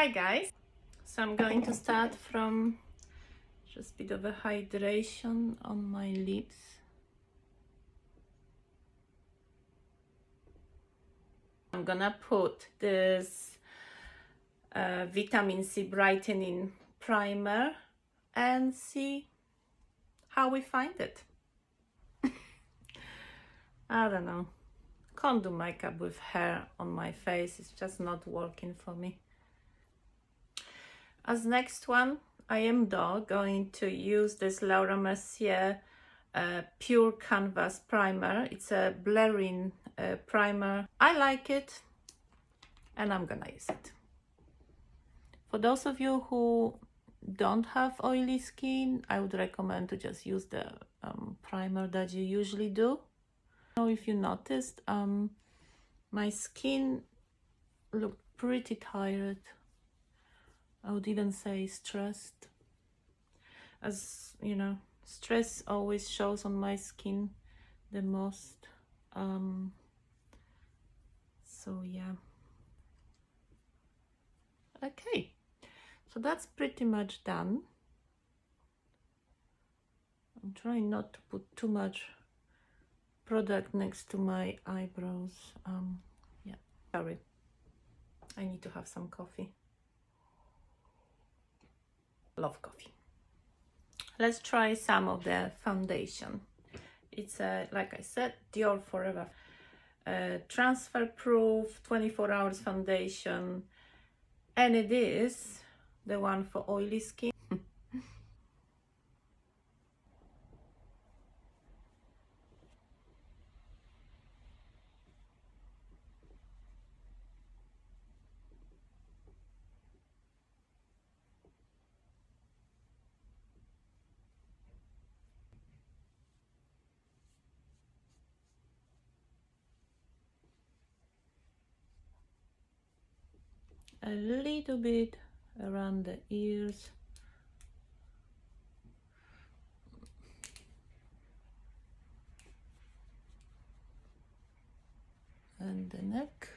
Hi guys, so I'm going to start from just a bit of a hydration on my lips. I'm gonna put this vitamin C brightening primer and see how we find it. I don't know, can't do makeup with hair on my face, it's just not working for me. As next one, I am going to use this Laura Mercier Pure Canvas Primer. It's a blurring primer. I like it and I'm gonna use it. For those of you who don't have oily skin, I would recommend to just use the primer that you usually do. Now, if you noticed, my skin looked pretty tired. I would even say stressed. As you know, stress always shows on my skin the most. So yeah. Okay, so that's pretty much done. I'm trying not to put too much product next to my eyebrows. Yeah, sorry. I need to have some coffee. Love coffee. Let's try some of the foundation. It's like I said, Dior Forever transfer proof 24 hours foundation, and it is the one for oily skin. A little bit around the ears. And the neck.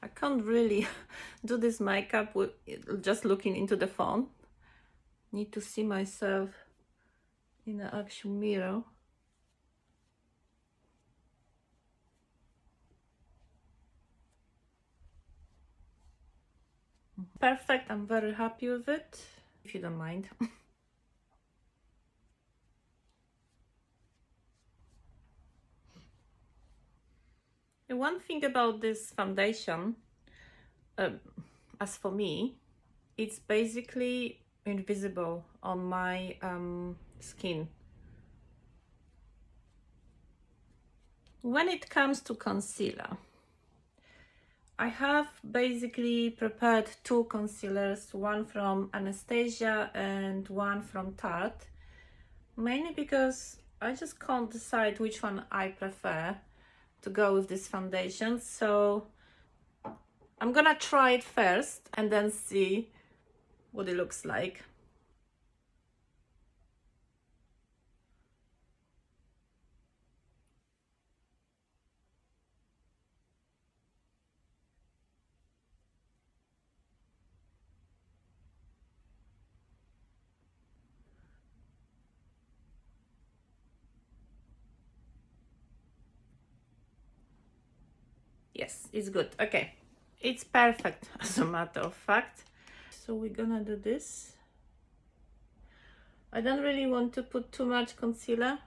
I can't really do this makeup with just looking into the phone. Need to see myself in the actual mirror. Perfect, I'm very happy with it, if you don't mind. The one thing about this foundation, as for me, it's basically invisible on my skin. When it comes to concealer, I have basically prepared two concealers, one from Anastasia and one from Tarte, mainly because I just can't decide which one I prefer to go with this foundation. So I'm gonna try it first and then see what it looks like. Yes, it's good. Okay, it's perfect as a matter of fact. So we're gonna do this. I don't really want to put too much concealer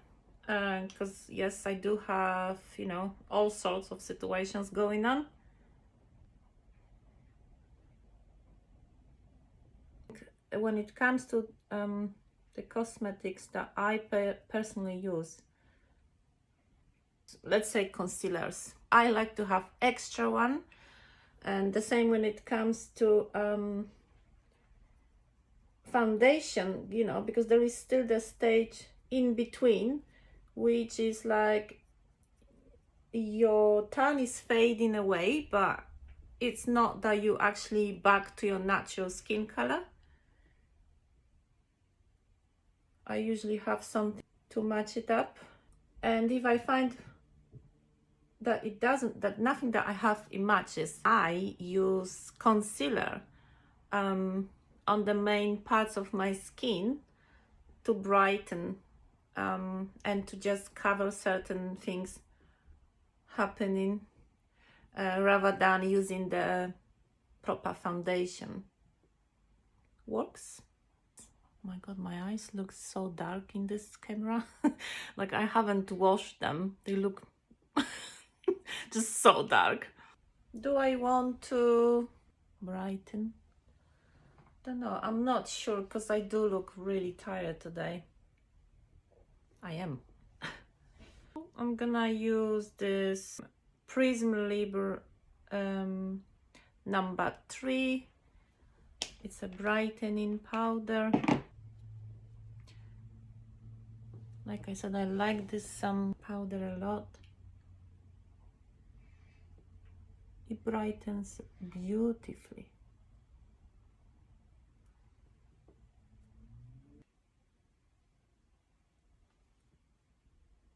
because yes, I do have, you know, all sorts of situations going on. When it comes to the cosmetics that I personally use, let's say concealers, I like to have extra one, and the same when it comes to foundation, you know, because there is still the stage in between, which is like your tan is fading away, but it's not that you actually back to your natural skin color. I usually have something to match it up, and if I find that it doesn't, that nothing that I have it matches, I use concealer on the main parts of my skin to brighten and to just cover certain things happening rather than using the proper foundation. Works. Oh my god, my eyes look so dark in this camera. Like I haven't washed them. They look just so dark. Do I want to brighten? Don't know. I'm not sure because I do look really tired today. I am. I'm gonna use this Prisme Libre number 3. It's a brightening powder. Like I said, I like this powder a lot. It brightens beautifully.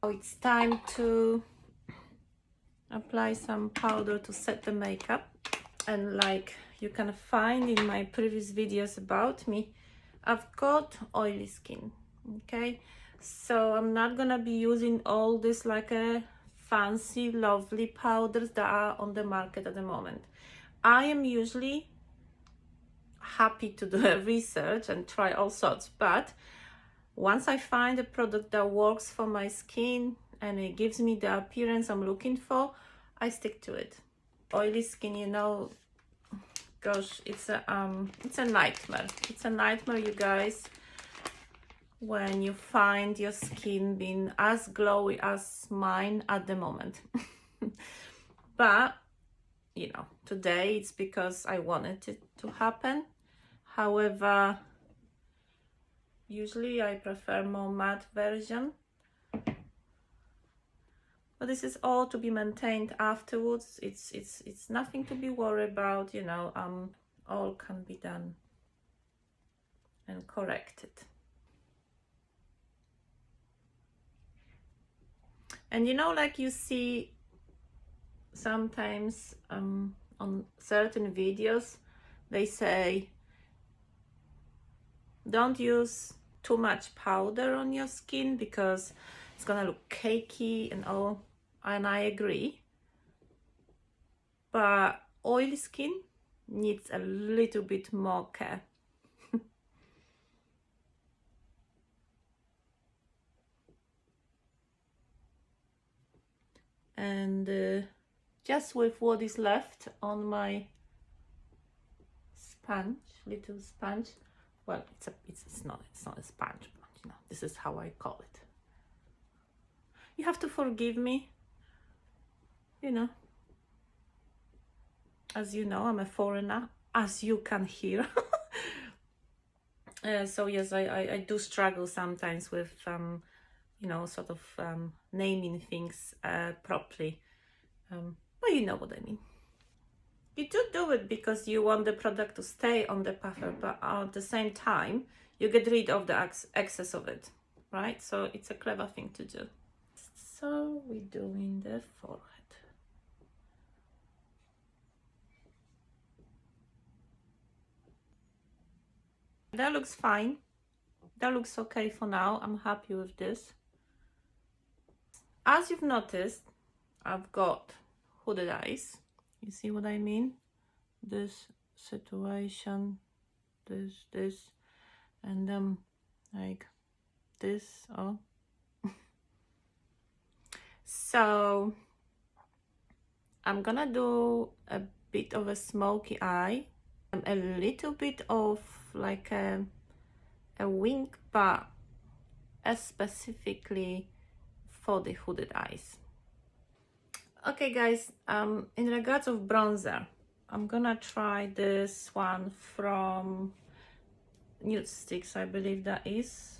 Now it's time to apply some powder to set the makeup. And like you can find in my previous videos about me, I've got oily skin, okay? So I'm not gonna be using all this like a fancy lovely powders that are on the market at the moment. I am usually happy to do a research and try all sorts, but once I find a product that works for my skin and it gives me the appearance I'm looking for, I stick to it. Oily skin, you know, gosh, it's a nightmare. It's a nightmare, you guys, when you find your skin being as glowy as mine at the moment. But you know, today it's because I wanted it to happen. However, usually I prefer more matte version, but this is all to be maintained afterwards. It's nothing to be worried about, you know. All can be done and corrected. And you know, like you see sometimes on certain videos, they say don't use too much powder on your skin because it's gonna look cakey and all, and I agree, but oily skin needs a little bit more care. And just with what is left on my sponge, little sponge, well, it's not a sponge, but you know, this is how I call it. You have to forgive me, you know. As you know, I'm a foreigner, as you can hear. So yes, I do struggle sometimes with you know, sort of naming things properly, but you know what I mean. You do it because you want the product to stay on the puffer, but at the same time you get rid of the excess of it, right? So it's a clever thing to do. So we're doing the forehead. That looks fine. That looks okay for now. I'm happy with this. As you've noticed, I've got hooded eyes. You see what I mean? This situation, this, and then like this. Oh. So I'm gonna do a bit of a smoky eye, a little bit of like a wink, but specifically for the hooded eyes. Okay guys, in regards of bronzer, I'm gonna try this one from nudestix, I believe that is.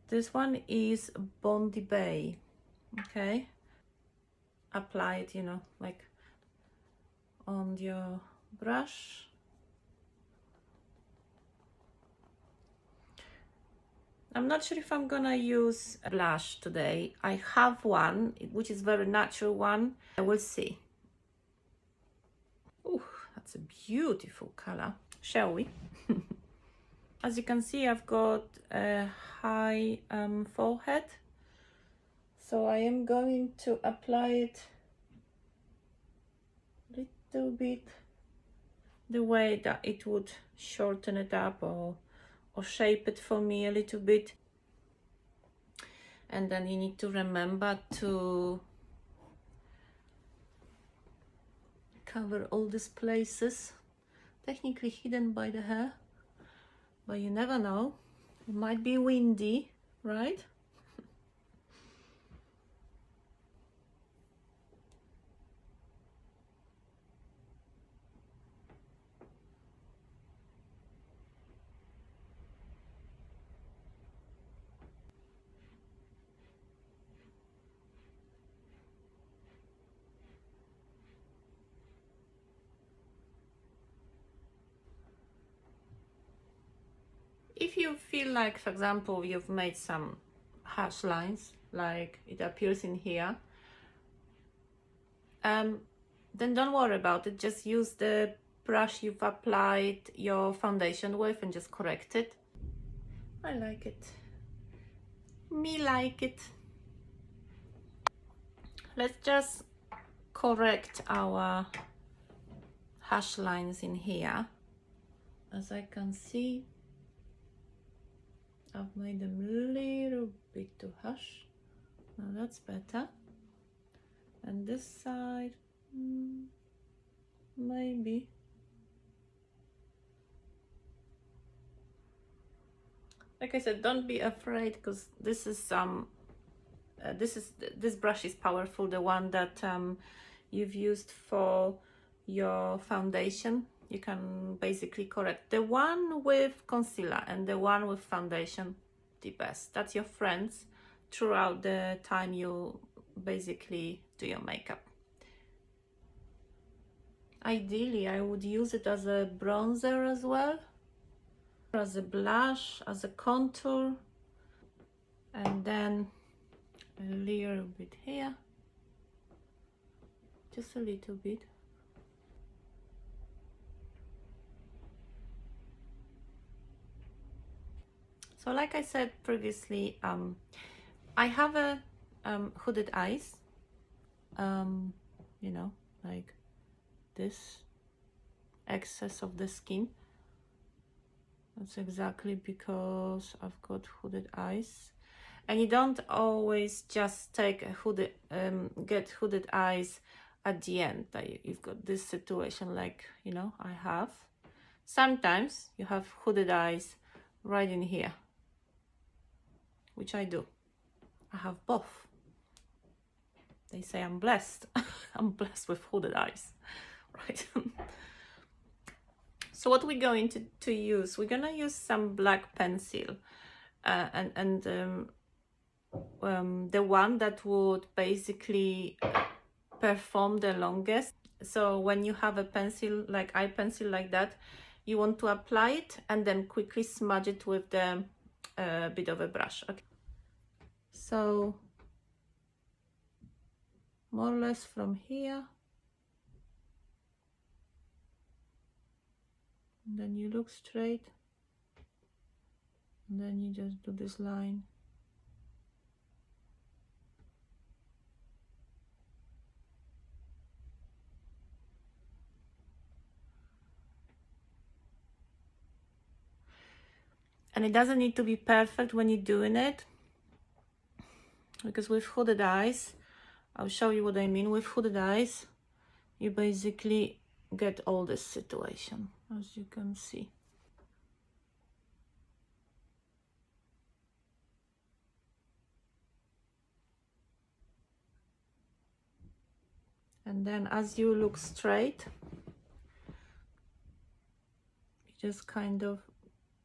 This one is Bondi Bay. Okay, apply it, you know, like on your brush. I'm not sure if I'm gonna use a blush today. I have one, which is very natural one. I will see. Oh, that's a beautiful color. Shall we? As you can see, I've got a high forehead. So I am going to apply it a little bit the way that it would shorten it up or shape it for me a little bit. And then you need to remember to cover all these places, technically hidden by the hair, but you never know. It might be windy, right? If you feel like, for example, you've made some harsh lines, like it appears in here, then don't worry about it. Just use the brush you've applied your foundation with and just correct it. I like it. Me like it. Let's just correct our harsh lines in here. As I can see, I've made them a little bit too harsh. Now that's better. And this side, maybe. Like I said, don't be afraid, because this is this brush is powerful. The one that you've used for your foundation, you can basically correct the one with concealer and the one with foundation the best. That's your friends throughout the time you basically do your makeup. Ideally, I would use it as a bronzer as well, as a blush, as a contour, and then a little bit here, just a little bit. So like I said previously, I have a hooded eyes, you know, like this excess of the skin. That's exactly because I've got hooded eyes. And you don't always just take a hooded, get hooded eyes at the end. Like you've got this situation, like, you know, I have. Sometimes you have hooded eyes right in here, which I do. I have both. They say I'm blessed. I'm blessed with hooded eyes, right? So what we're going to use, we're gonna use some black pencil, the one that would basically perform the longest. So when you have a pencil, like eye pencil like that, you want to apply it and then quickly smudge it with the bit of a brush. Okay. So more or less from here. And then you look straight. And then you just do this line. And it doesn't need to be perfect when you're doing it, because with hooded eyes, I'll show you what I mean. With hooded eyes, you basically get all this situation, as you can see. And then as you look straight, you just kind of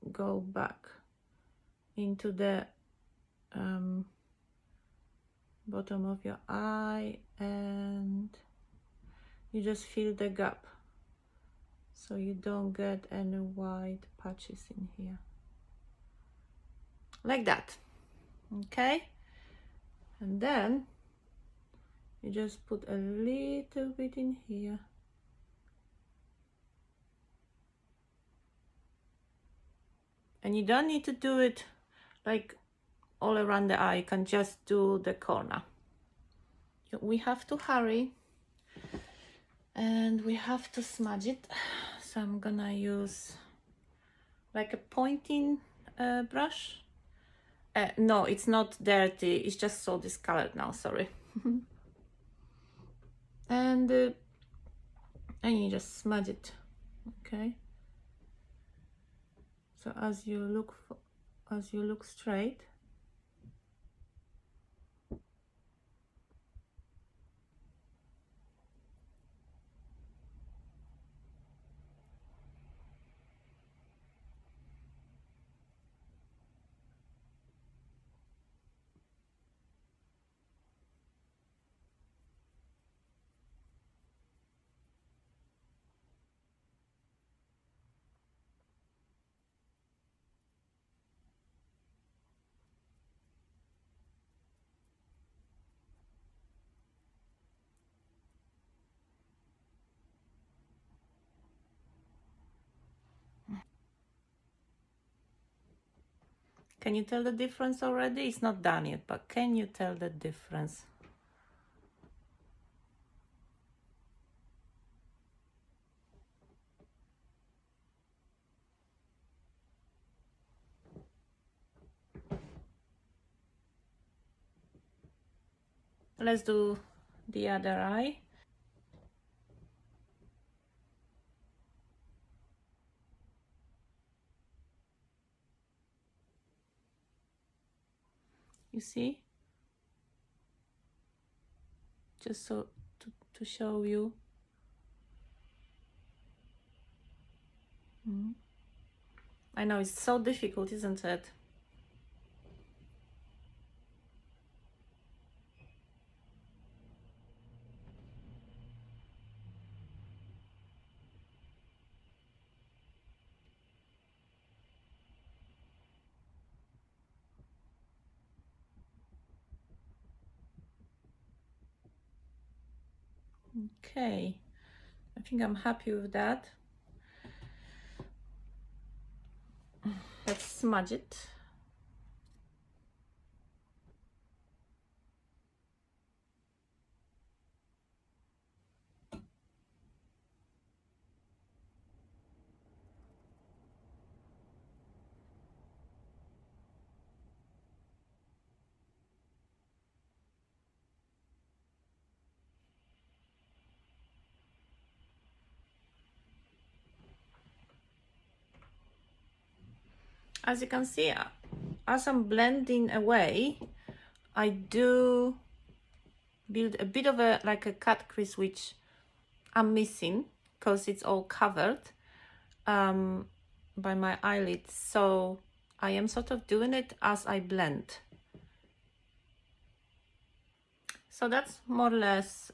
go back into the bottom of your eye, and you just fill the gap so you don't get any white patches in here, like that. Okay, and then you just put a little bit in here. And you don't need to do it like all around the eye, you can just do the corner. We have to hurry and we have to smudge it. So I'm gonna use like a pointing brush. No, it's not dirty, it's just so discolored now, sorry. And you just smudge it, okay? So as you look straight, can you tell the difference already? It's not done yet, but can you tell the difference? Let's do the other eye. You see? Just so to show you. I know it's so difficult, isn't it? Okay, I think I'm happy with that. Let's smudge it. As you can see, as I'm blending away, I do build a bit of a like a cut crease, which I'm missing because it's all covered by my eyelids. So I am sort of doing it as I blend. So that's more or less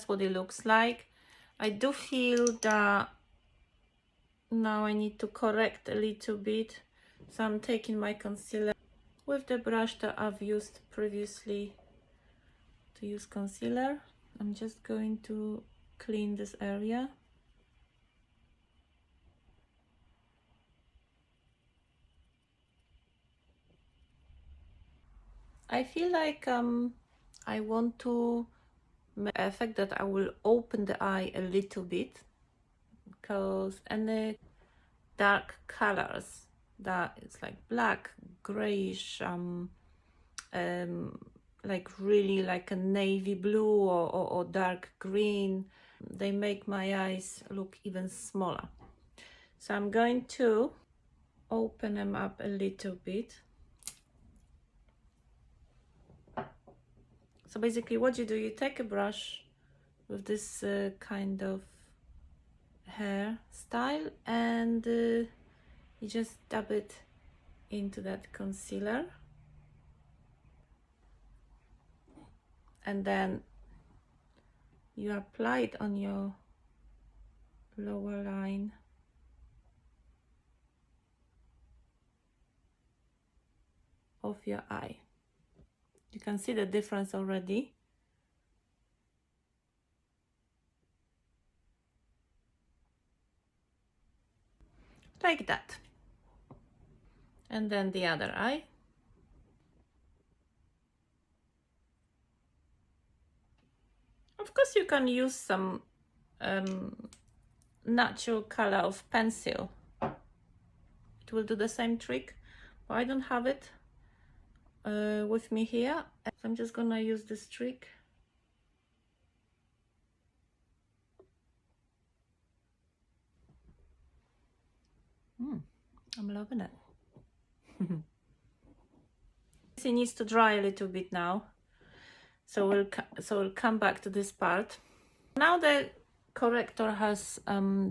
what it looks like. I do feel that now I need to correct a little bit. So I'm taking my concealer with the brush that I've used previously to use concealer. I'm just going to clean this area. I feel like I want to make the effect that I will open the eye a little bit, because any dark colors that it's like black, grayish, like really like a navy blue or dark green, they make my eyes look even smaller. So I'm going to open them up a little bit. So basically what you do, you take a brush with this kind of hair style and You just dab it into that concealer, and then you apply it on your lower line. Of your eye. You can see the difference already. Like that. And then the other eye. Of course, you can use some natural color of pencil. It will do the same trick, but I don't have it with me here. So I'm just gonna use this trick. I'm loving it. It needs to dry a little bit now, so we'll come back to this part. Now the corrector has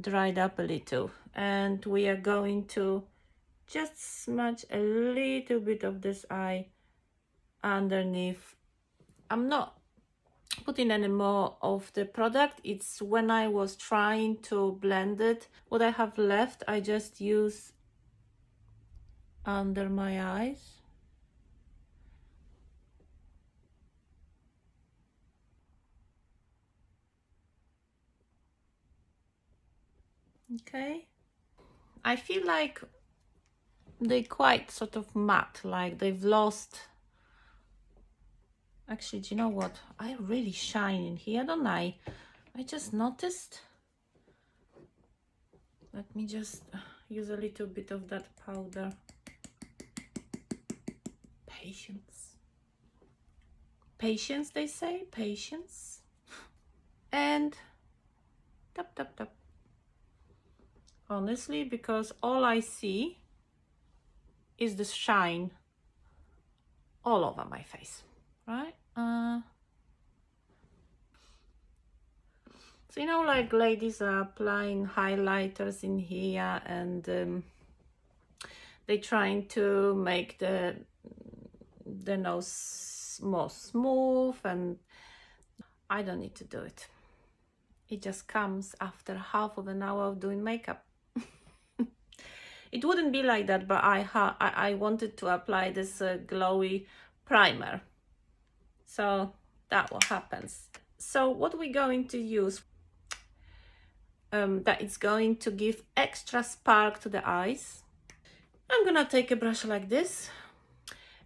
dried up a little, and we are going to just smudge a little bit of this eye underneath. I'm not putting any more of the product. It's when I was trying to blend it, what I have left I just use under my eyes. Okay, I feel like they're quite sort of matte, like they've lost. Actually, do you know what? I really shine in here, don't I? I just noticed. Let me just use a little bit of that powder. Patience. Patience, they say. Patience. And tap, tap, tap. Honestly, because all I see is the shine all over my face, right? So, you know, like ladies are applying highlighters in here, and they're trying to make the nose more smooth, and I don't need to do it. It just comes after half of an hour of doing makeup. It wouldn't be like that, but I wanted to apply this glowy primer. So that's what happens. So what we're going to use, that is going to give extra spark to the eyes. I'm gonna take a brush like this,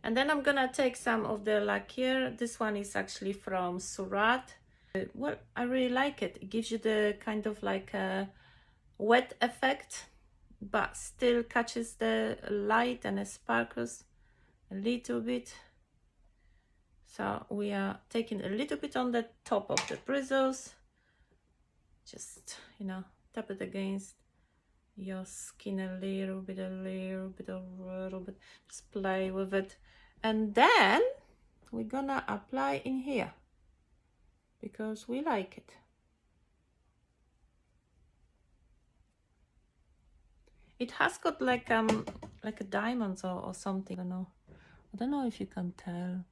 and then I'm gonna take some of the Lacquer. This one is actually from Surratt. Well, I really like it. It gives you the kind of like a wet effect, but still catches the light and it sparkles a little bit. So we are taking a little bit on the top of the bristles. Just, you know, tap it against your skin a little bit, a little bit. Just play with it. And then we're gonna apply in here because we like it. It has got like a diamonds or something. I don't know if you can tell.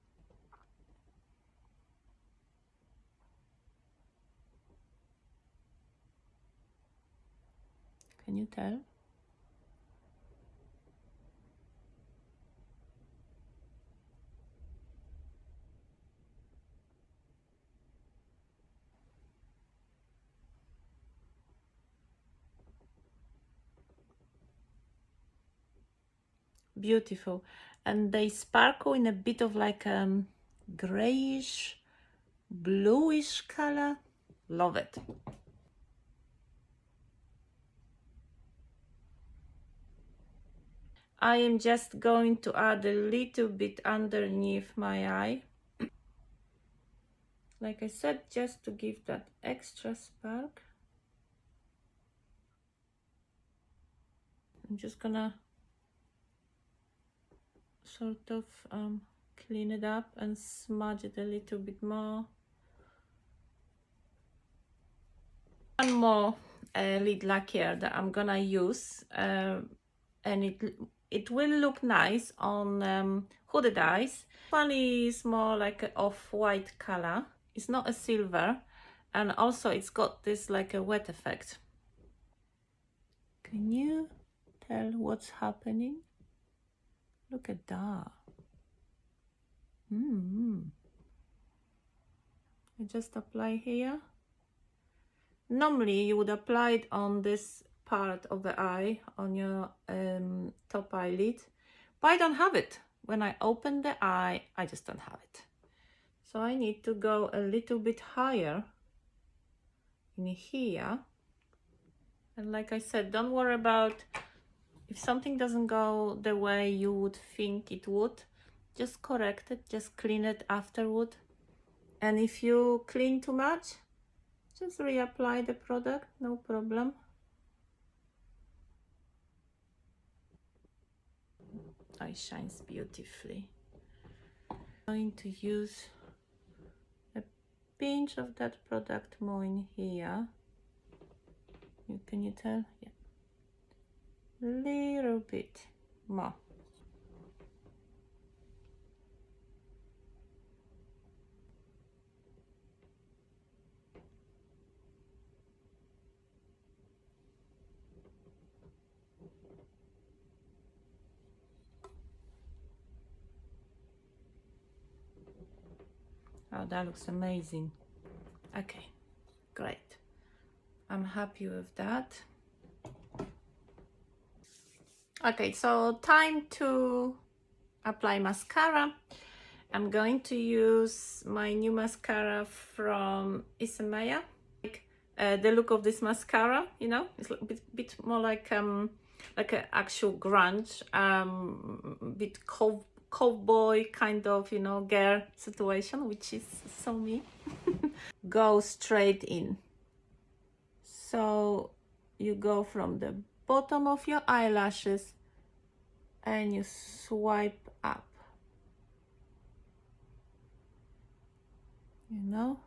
Can you tell? Beautiful. And they sparkle in a bit of like grayish, bluish color. Love it. I am just going to add a little bit underneath my eye. Like I said, just to give that extra spark. I'm just gonna sort of clean it up and smudge it a little bit more. One more lid lacquer that I'm gonna use. and it will look nice on hooded eyes. One is more like an off-white color. It's not a silver, and also it's got this like a wet effect. Can you tell what's happening? Look at that. I just apply here. Normally you would apply it on this part of the eye, on your top eyelid, but I don't have it. When I open the eye, I just don't have it. So I need to go a little bit higher in here. And like I said, don't worry about if something doesn't go the way you would think it would. Just correct it, just clean it afterward. And if you clean too much, just reapply the product, no problem. It shines beautifully. I'm going to use a pinch of that product more in here. Can you tell? Yeah. Little bit more. Oh, that looks amazing. Okay, great. I'm happy with that. Okay, so time to apply mascara. I'm going to use my new mascara from Isamaya. The look of this mascara, you know, it's a bit more like an actual grunge, bit cowboy kind of, you know, girl situation, which is so me. Go straight in. So you go from the bottom of your eyelashes and you swipe up, you know.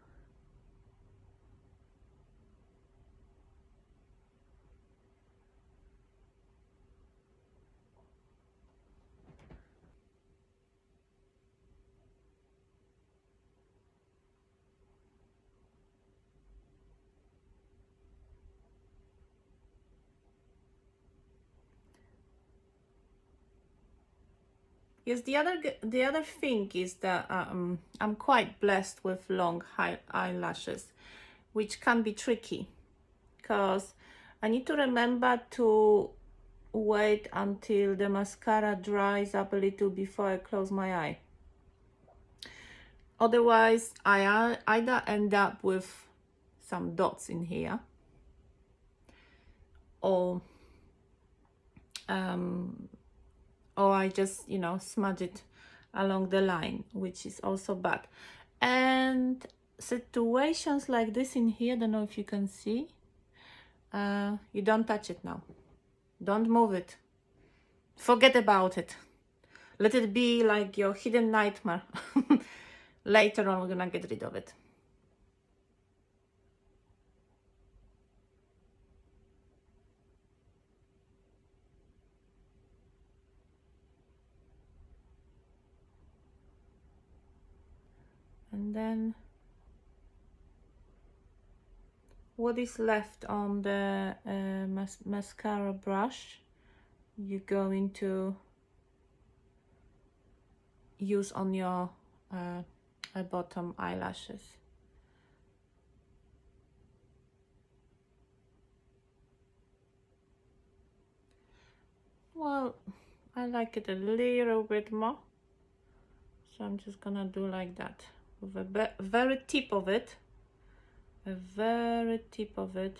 Yes, the other thing is that I'm quite blessed with long eyelashes, which can be tricky because I need to remember to wait until the mascara dries up a little before I close my eye. Otherwise, I either end up with some dots in here, or I just, you know, smudge it along the line, which is also bad. And situations like this in here, I don't know if you can see, you don't touch it now. Don't move it. Forget about it. Let it be like your hidden nightmare. Later on, we're gonna get rid of it. And then what is left on the mascara brush, you're going to use on your bottom eyelashes. Well, I like it a little bit more, so I'm just gonna do like that with a very tip of it. A very tip of it.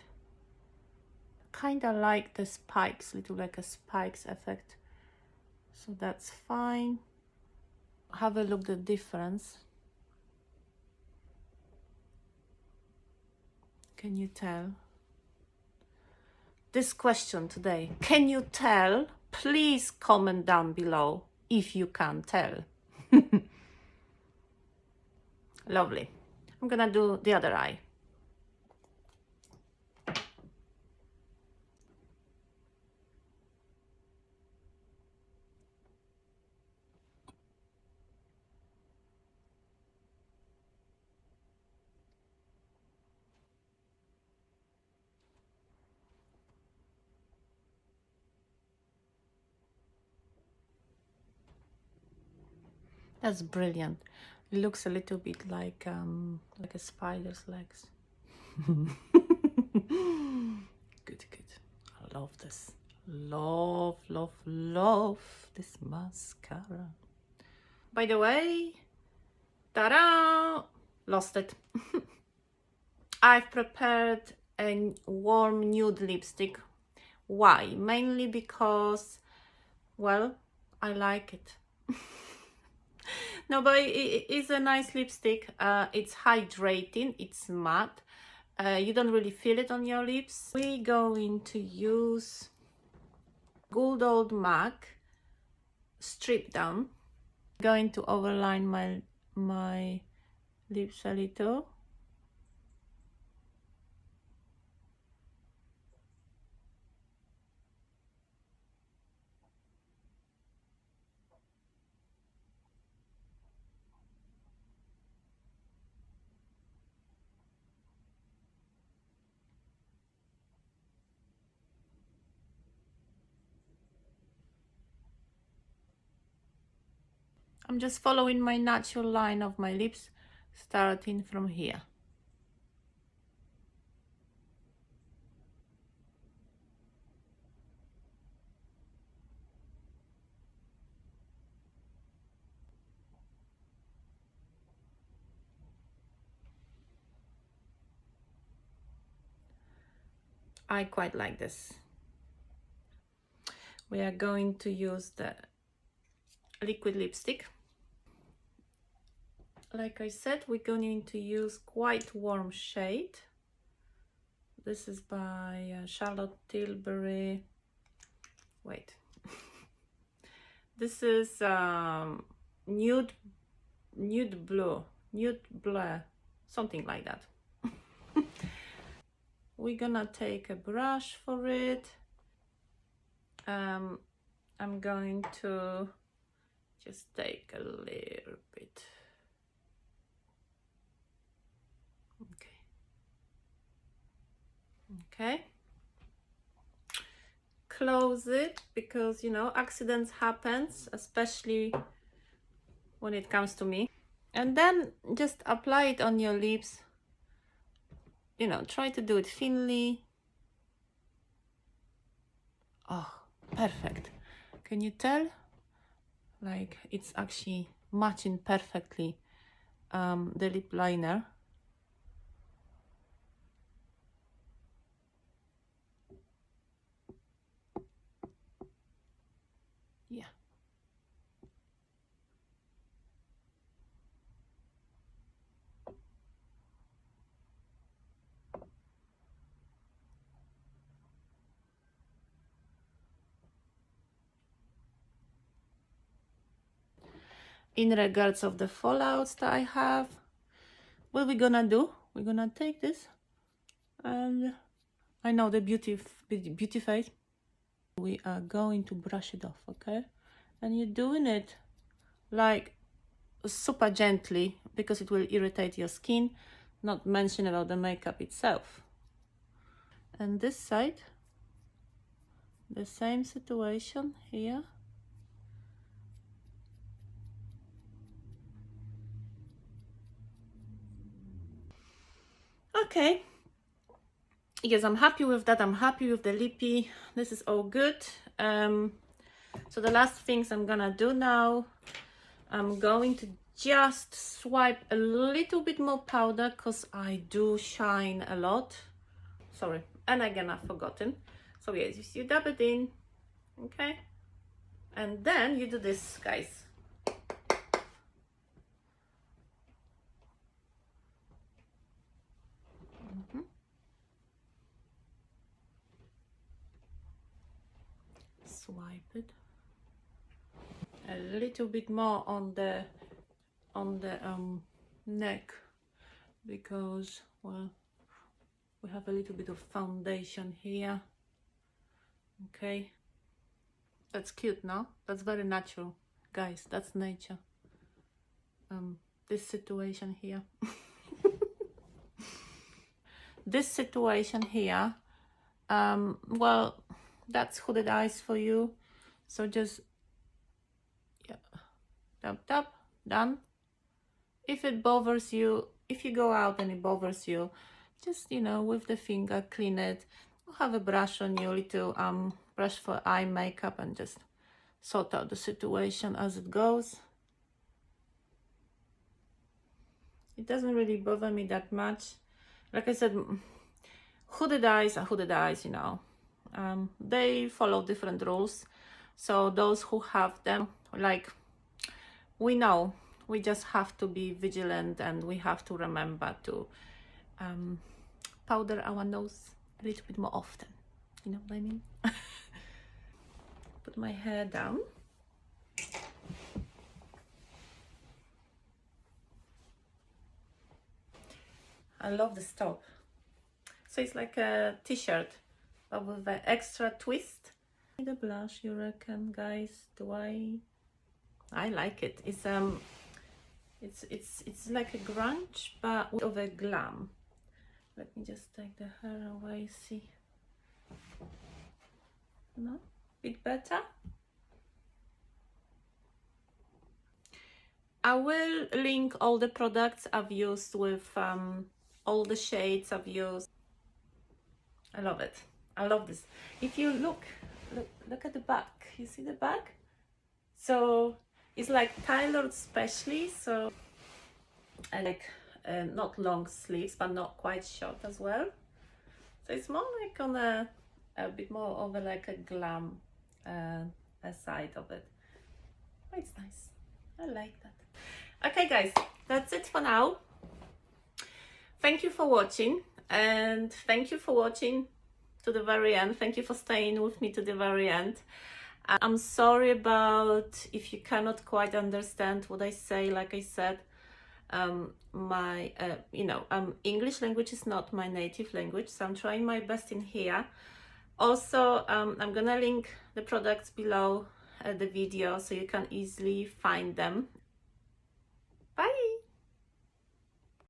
Kind of like the spikes, little like a spikes effect. So that's fine. Have a look at the difference. Can you tell? This question today, can you tell? Please comment down below if you can tell. Lovely. I'm gonna do the other eye. That's brilliant. It looks a little bit like a spider's legs. Good, good. I love this. Love, love, love this mascara. By the way, ta-da! Lost it. I've prepared a warm nude lipstick. Why? Mainly because, well, I like it. No, but it is a nice lipstick. It's hydrating, it's matte. You don't really feel it on your lips. We're going to use good old MAC Stripdown. Going to overline my lips a little. I'm just following my natural line of my lips, starting from here. I quite like this. We are going to use the liquid lipstick. Like I said, we're going to use quite warm shade. This is by Charlotte Tilbury. Wait. This is nude blue, something like that. We're gonna take a brush for it. I'm going to just take a little bit. Okay. Close it, because you know accidents happens, especially when it comes to me. And then just apply it on your lips. You know, try to do it thinly. Oh, perfect. Can you tell? Like it's actually matching perfectly the lip liner. Yeah. In regards of the fallouts that I have, what we're gonna do, we're gonna take this, and I know the beauty face. We are going to brush it off, okay? And you're doing it like super gently, because it will irritate your skin, not mention about the makeup itself. And this side, the same situation here. Okay. Yes, I'm happy with that. I'm happy with the lippy. This is all good. So the last things I'm gonna do now, I'm going to just swipe a little bit more powder, because I do shine a lot. Sorry, and again I've forgotten. So yes, you dab it in, okay? And then you do this, guys. Swipe it a little bit more on the neck, because well, we have a little bit of foundation here. Okay, that's cute. Now that's very natural, guys. That's nature. This situation here. This situation here, well, that's hooded eyes for you. So just, yeah, tap tap, Done. If it bothers you, if you go out and it bothers you, just, you know, with the finger, clean it. Or have a brush on you, little brush for eye makeup, and just sort out the situation as it goes. It doesn't really bother me that much. Like I said, hooded eyes are hooded eyes, you know. They follow different rules. So those who have them, like, we know, we just have to be vigilant, and we have to remember to powder our nose a little bit more often. You know what I mean? Put my hair down. I love this top. So it's like a t-shirt, but with an extra twist. The blush, you reckon, guys? Do I like it. It's like a grunge, but of a glam. Let me just take the hair away. See, no, bit better. I will link all the products I've used with all the shades I've used. I love it. I love this. If you look at the back, you see the back? So it's like tailored specially, so I like not long sleeves, but not quite short as well. So it's more like on a bit more over like a glam side of it. Oh, it's nice. I like that. Okay, guys, that's it for now. Thank you for watching, and thank you for watching to the very end. Thank you for staying with me to the very end. I'm sorry about if you cannot quite understand what I say. Like I said, my English language is not my native language, so I'm trying my best in here. Also, I'm gonna link the products below the video so you can easily find them. Bye.